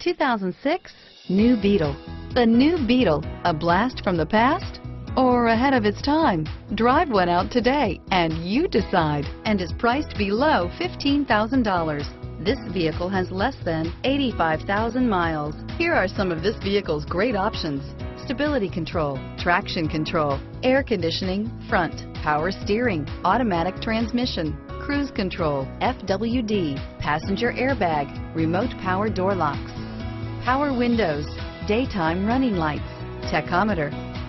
2006 new Beetle. The new Beetle, a blast from the past or ahead of its time? Drive one out today and you decide, and is priced below $15,000. This vehicle has less than 85,000 miles. Here are some of this vehicle's great options: stability control, traction control, air conditioning, front, power steering, automatic transmission, cruise control, FWD, passenger airbag, remote power door locks, power windows, daytime running lights, tachometer,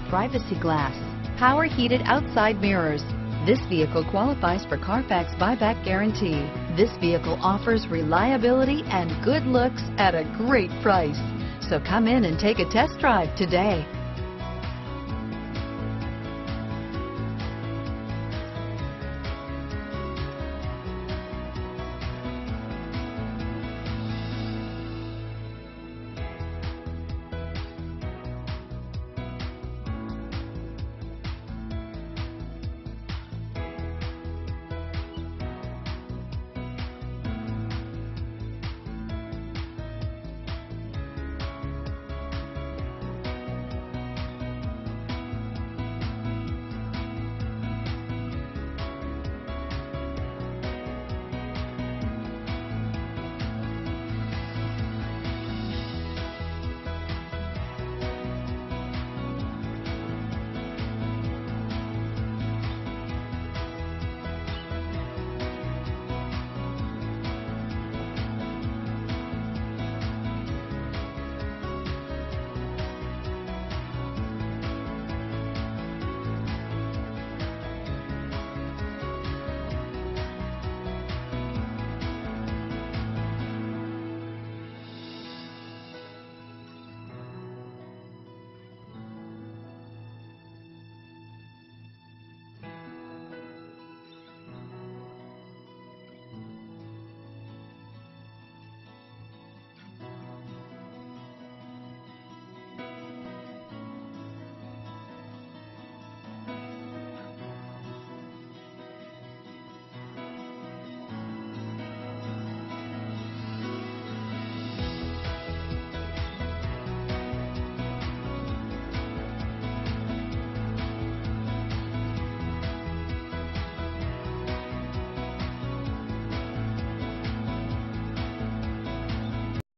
privacy glass, power heated outside mirrors. This vehicle qualifies for Carfax buyback guarantee. This vehicle offers reliability and good looks at a great price. So come in and take a test drive today.